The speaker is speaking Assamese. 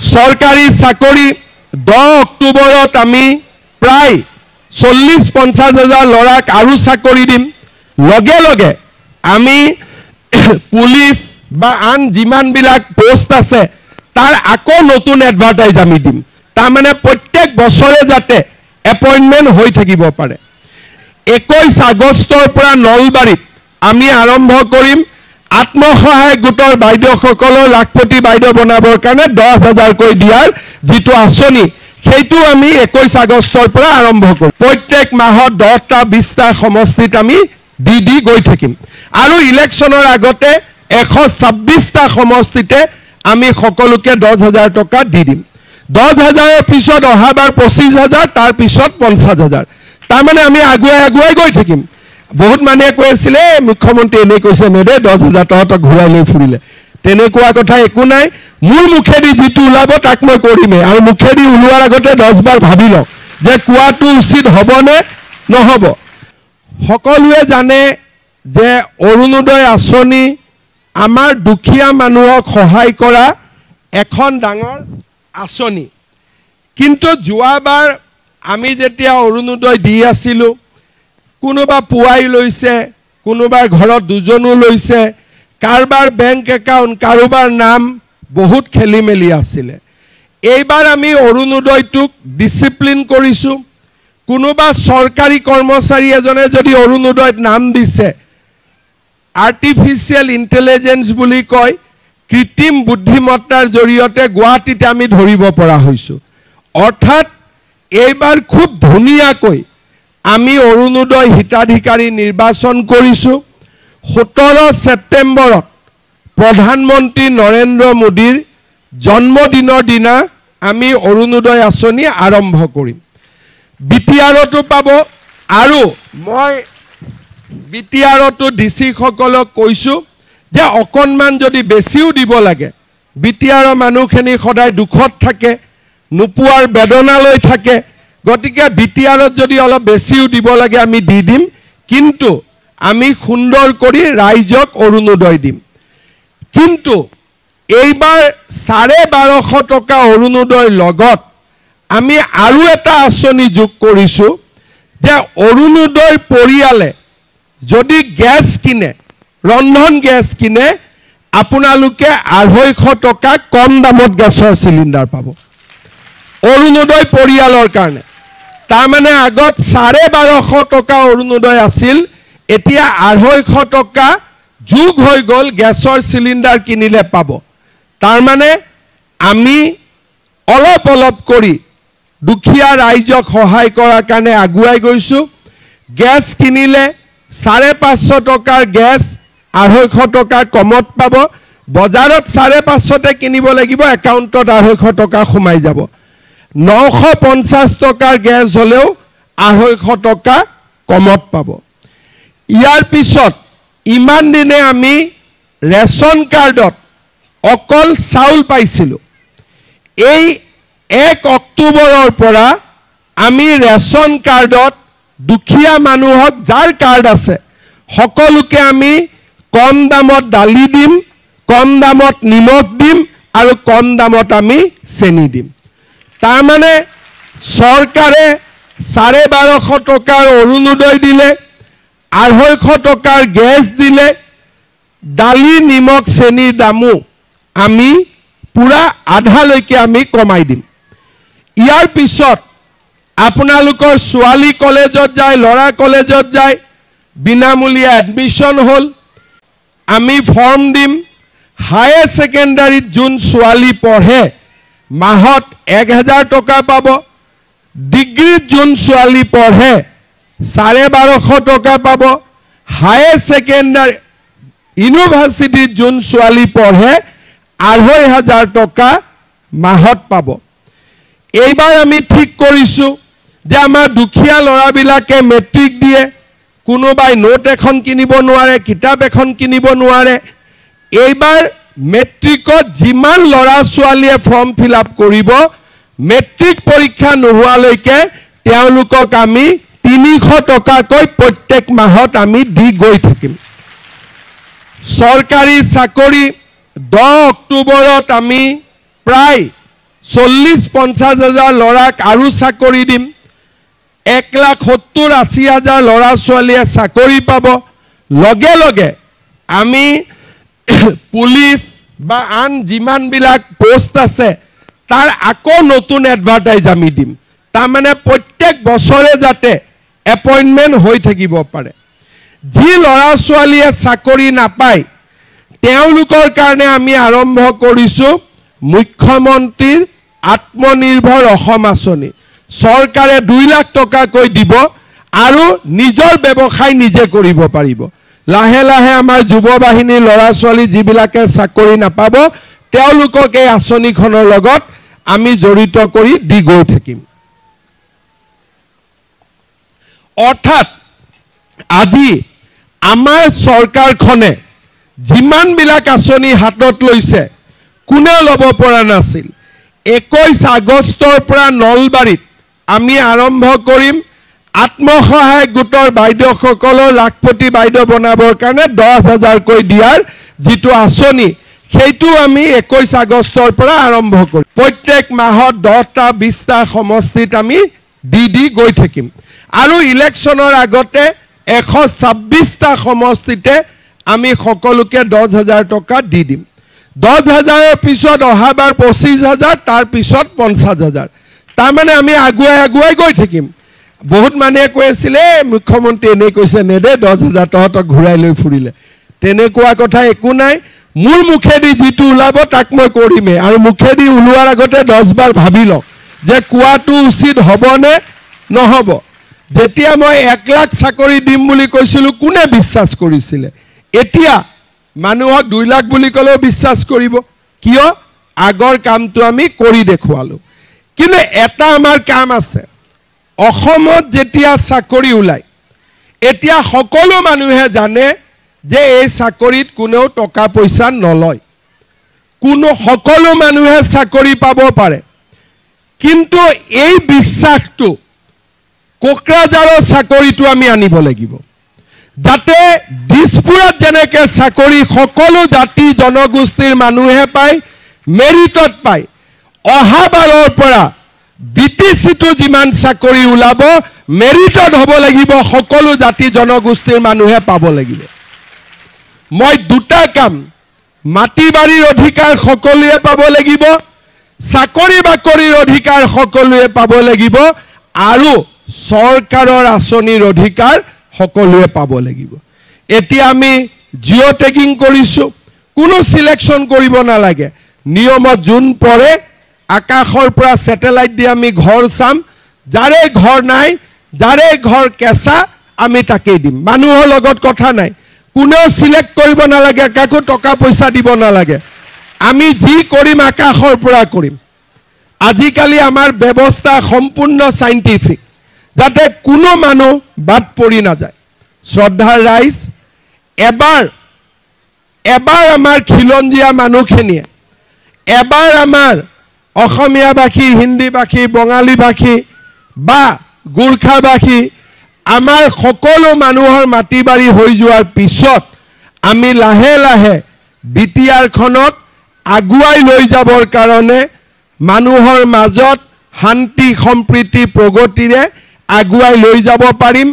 চৰকাৰী চাকৰি 10 অক্টোবৰত আমি প্ৰায় 40-50 হাজাৰ ল'ৰাক আৰু চাকৰি দিম। লগে লগে আমি পুলিচ বা আন যিমানবিলাক পোষ্ট আছে তাৰ আকৌ নতুন এডভাৰটাইজ আমি দিম। তাৰমানে প্ৰত্যেক বছৰে যাতে এপইণ্টমেণ্ট হৈ থাকিব পাৰে। 21 আগষ্টৰ পৰা নলবাৰীত আমি আৰম্ভ কৰিম আত্মসহায়ক গোটৰ বাইদেউসকলৰ লাখপতি বাইদেউ বনাবৰ কাৰণে 10,000কৈ দিয়াৰ যিটো আঁচনি, সেইটো আমি 21 আগষ্টৰ পৰা আৰম্ভ কৰিম। প্ৰত্যেক মাহত 10টা 20টা সমষ্টিত আমি দি গৈ থাকিম। আৰু ইলেকশ্যনৰ আগতে 126টা সমষ্টিতে আমি সকলোকে 10,000 টকা দি দিম। 10,000ৰ পিছত অহাবাৰ 25,000, তাৰ পিছত 50,000। তাৰমানে আমি আগুৱাই গৈ থাকিম। বহুত মানুহে কৈ আছিলে মুখ্যমন্ত্ৰী এনে কৈছে নেদে 10,000 তহঁতক ঘূৰাই লৈ ফুৰিলে। তেনেকুৱা কথা একো নাই। মোৰ মুখেদি যিটো ওলাব তাক মই কৰিমেই। আৰু মুখেদি ওলোৱাৰ আগতে 10 বাৰ ভাবি লওঁ যে কোৱাটো উচিত হ'বনে নহ'ব। সকলোৱে জানে যে অৰুণোদয় আঁচনি আমাৰ দুখীয়া মানুহক সহায় কৰা এখন ডাঙৰ আঁচনি। কিন্তু যোৱাবাৰ আমি যেতিয়া অৰুণোদয় দি আছিলোঁ, কোনোবা পুৱাই লৈছে, কোনোবাৰ ঘৰত দুজনো লৈছে, কাৰোবাৰ বেংক একাউণ্ট, কাৰোবাৰ নাম বহুত খেলি মেলি আছিলে। এইবাৰ আমি অৰুণোদয়টোক ডিচিপ্লিন কৰিছোঁ। কোনোবা চৰকাৰী কৰ্মচাৰী এজনে যদি অৰুণোদয়ত নাম দিছে, আৰ্টিফিচিয়েল ইণ্টেলিজেন্স বুলি কয়, কৃত্ৰিম বুদ্ধিমত্তাৰ জৰিয়তে গুৱাহাটীতে আমি ধৰিব পৰা হৈছোঁ। অৰ্থাৎ এইবাৰ খুব ধুনীয়াকৈ আমি অৰুণোদয় হিতাধিকাৰী নিৰ্বাচন কৰিছোঁ। 17 ছেপ্টেম্বৰত প্ৰধানমন্ত্ৰী নৰেন্দ্ৰ মোদীৰ জন্মদিনৰ দিনা আমি অৰুণোদয় আঁচনি আৰম্ভ কৰিম। বিটিআৰতো পাব। আৰু মই বিটিআৰতো ডিচিসকলক কৈছোঁ যে অকণমান যদি বেছিও দিব লাগে, বিটিআৰৰ মানুহখিনি সদায় দুখত থাকে, নোপোৱাৰ বেদনালৈ থাকে। গতিকে বিটিআৰত যদি অলপ বেছিও দিব লাগে আমি দি দিম, কিন্তু আমি সুন্দৰ কৰি ৰাইজক অৰুণোদয় দিম। কিন্তু এইবাৰ 1250 টকা অৰুণোদয়ৰ লগত আমি আৰু এটা আঁচনি যোগ কৰিছোঁ যে অৰুণোদয় পৰিয়ালে যদি গেছ কিনে, ৰন্ধন গেছ কিনে, আপোনালোকে 250 টকা কম দামত গেছৰ চিলিণ্ডাৰ পাব অৰুণোদয় পৰিয়ালৰ কাৰণে। তাৰমানে আগত 1250 টকা অৰুণোদয় আছিল, এতিয়া 250 টকা যোগ হৈ গ'ল, গেছৰ চিলিণ্ডাৰ কিনিলে পাব। তাৰমানে আমি অলপ অলপ কৰি দুখীয়া ৰাইজক সহায় কৰাৰ কাৰণে আগুৱাই গৈছোঁ। গেছ কিনিলে 550 টকাৰ গেছ 250 টকা কমত পাব। বজাৰত 550তে কিনিব লাগিব, একাউণ্টত 250 টকা সোমাই যাব। 950 টকাৰ গেছ হ'লেও 250 টকা কমত পাব। ইয়াৰ পিছত ইমান দিনে আমি ৰেচন কাৰ্ডত অকল চাউল পাইছিলোঁ। এই 1 অক্টোবৰৰ পৰা আমি ৰেচন কাৰ্ডত দুখীয়া মানুহক যাৰ কাৰ্ড আছে সকলোকে আমি কম দামত দালি দিম, কম দামত নিমখ দিম আৰু কম দামত আমি চেনি দিম। তাৰমানে চৰকাৰে 1250 টকাৰ অৰুণোদয় দিলে, 250 টকাৰ গেছ দিলে, দালি নিমখ চেনিৰ দামো আমি পুৰা আধালৈকে আমি কমাই দিম। ইয়াৰ পিছত আপোনালোকৰ ছোৱালী কলেজত যায়, ল'ৰা কলেজত যায়, বিনামূলীয়া এডমিশ্যন হ'ল। আমি ফৰ্ম দিম। হায়াৰ ছেকেণ্ডাৰীত যোন ছোৱালী পঢ়ে মাহত 1000 টকা পাব। ডিগ্ৰীত যোন ছোৱালী পঢ়ে 1250 টকা পাব। হায়াৰ ছেকেণ্ডাৰী ইউনিভাৰ্চিটিত যোন ছোৱালী পঢ়ে 2500 টকা মাহত পাব। এইবাৰ আমি ঠিক কৰিছোঁ যে আমাৰ দুখীয়া ল'ৰাবিলাকে মেট্ৰিক দিয়ে, কোনোবাই নোট এখন কিনিব নোৱাৰে, কিতাপ এখন কিনিব নোৱাৰে। এইবাৰ মেট্ৰিকত যিমান ল'ৰা ছোৱালীয়ে ফৰ্ম ফিল আপ কৰিব, মেট্ৰিক পৰীক্ষা নোহোৱালৈকে তেওঁলোকক আমি 300 টকাকৈ প্ৰত্যেক মাহত আমি দি গৈ থাকিম। চৰকাৰী চাকৰি 10 অক্টোবৰত আমি প্ৰায় 40-50,000 ল'ৰাক আৰু চাকৰি দিম, 1,70,000-80,000 ল'ৰা ছোৱালীয়ে চাকৰি পাব। লগে লগে আমি পুলিচ বা আন যিমানবিলাক পোষ্ট আছে তাৰ আকৌ নতুন এডভাৰটাইজ আমি দিম। তাৰমানে প্ৰত্যেক বছৰে যাতে এপইণ্টমেণ্ট হৈ থাকিব পাৰে। যি ল'ৰা ছোৱালীয়ে চাকৰি নাপায় তেওঁলোকৰ কাৰণে আমি আৰম্ভ কৰিছোঁ মুখ্যমন্ত্ৰীৰ আত্মনিৰ্ভৰ অসম আঁচনি। চৰকাৰে 2 লাখ টকাকৈ দিব আৰু নিজৰ ব্যৱসায় নিজে কৰিব পাৰিব। লাহে লাহে আমাৰ যুৱ বাহিনীৰ ল'ৰা ছোৱালী যিবিলাকে চাকৰি নাপাব তেওঁলোকক এই আঁচনিখনৰ লগত আমি জড়িত কৰি দি গৈ থাকিম। অৰ্থাৎ আজি আমাৰ চৰকাৰখনে যিমানবিলাক আঁচনি হাতত লৈছে কোনেও ল'ব পৰা নাছিল। 21 আগষ্টৰ পৰা নলবাৰীত আমি আৰম্ভ কৰিম আত্মসহায়ক গোটৰ বাইদেউসকলৰ লাখপতি বাইদেউ বনাবৰ কাৰণে 10,000কৈ দিয়াৰ যিটো আঁচনি সেইটো আমি 21 আগষ্টৰ পৰা আৰম্ভ কৰিম। প্ৰত্যেক মাহত 10টা 20টা সমষ্টিত আমি দি গৈ থাকিম আৰু ইলেকশ্যনৰ আগতে 126টা সমষ্টিতে আমি সকলোকে 10,000 টকা দি দিম। 10,000ৰ পিছত অহাবাৰ 25,000, তাৰ পিছত 50,000। তাৰমানে আমি আগুৱাই গৈ থাকিম। বহুত মানুহে কৈ আছিলে মুখ্যমন্ত্ৰী এনেই কৈছে নেদে 10,000 তহঁতক ঘূৰাই লৈ ফুৰিলে। তেনেকুৱা কথা একো নাই। মোৰ মুখেদি যিটো ওলাব তাক মই কৰিমেই আৰু মুখেদি ওলোৱাৰ আগতে 10 বাৰ ভাবি লওঁ যে কোৱাটো উচিত হ'বনে নহ'ব। যেতিয়া মই 1 লাখ চাকৰি দিম বুলি কৈছিলোঁ কোনে বিশ্বাস কৰিছিলে? এতিয়া মানুহক 2 লাখ বুলি ক'লেও বিশ্বাস কৰিব। কিয়? আগৰ কামটো আমি কৰি দেখুৱালোঁ। কিন্তু এটা আমাৰ কাম আছে। অসমত যেতিয়া চাকৰি ওলায় এতিয়া সকলো মানুহে জানে যে এই চাকৰিত কোনেও টকা পইচা নলয়। সকলো মানুহে চাকৰি পাব পাৰে। কিন্তু এই বিশ্বাসটো কোকৰাঝাৰৰ চাকৰিটো আমি আনিব লাগিব যাতে দিছপুৰত যেনেকৈ চাকৰি সকলো জাতি জনগোষ্ঠীৰ মানুহে পায়, মেৰিটত পায়। অহাবাৰৰ পৰা বিটিচিটো যিমান চাকৰি ওলাব মেৰিটত হ'ব লাগিব, সকলো জাতি জনগোষ্ঠীৰ মানুহে পাব লাগিব। মই 2টা কাম, মাটি বাৰীৰ অধিকাৰ সকলোৱে পাব লাগিব, চাকৰি বাকৰিৰ অধিকাৰ সকলোৱে পাব লাগিব আৰু চৰকাৰৰ আঁচনিৰ অধিকাৰ সকলোৱে পাব লাগিব। এতিয়া আমি জিঅ' টেগিং কৰিছোঁ, কোনো সিলেকশ্যন কৰিব নালাগে। নিয়মত যোন পৰে আকাশৰ পৰা ছেটেলাইট দি আমি ঘৰ চাম, যাৰে ঘৰ নাই, যাৰে ঘৰ কেঁচা আমি তাকেই দিম। মানুহৰ লগত কথা নাই, কোনেও সিলেক্ট কৰিব নালাগে, কাকো টকা পইচা দিব নালাগে। আমি যি কৰিম আকাশৰ পৰা কৰিম। আজিকালি আমাৰ ব্যৱস্থা সম্পূৰ্ণ সাইন্টিফিক, যাতে কোনো মানুহ বাদ পৰি নাযায়। শ্ৰদ্ধাৰ ৰাইজ, এবাৰ আমাৰ খিলঞ্জীয়া মানুহখিনিয়ে, এবাৰ আমাৰ অসমীয়াভাষী, হিন্দীভাষী, বঙালীভাষী বা গোৰ্খাভাষী আমাৰ সকলো মানুহৰ মাটি বাৰী হৈ যোৱাৰ পিছত আমি লাহে লাহে বিটিআৰখনক আগুৱাই লৈ যাবৰ কাৰণে মানুহৰ মাজত শান্তি সম্প্ৰীতি প্ৰগতিৰে আগুৱাই লৈ যাব পাৰিম।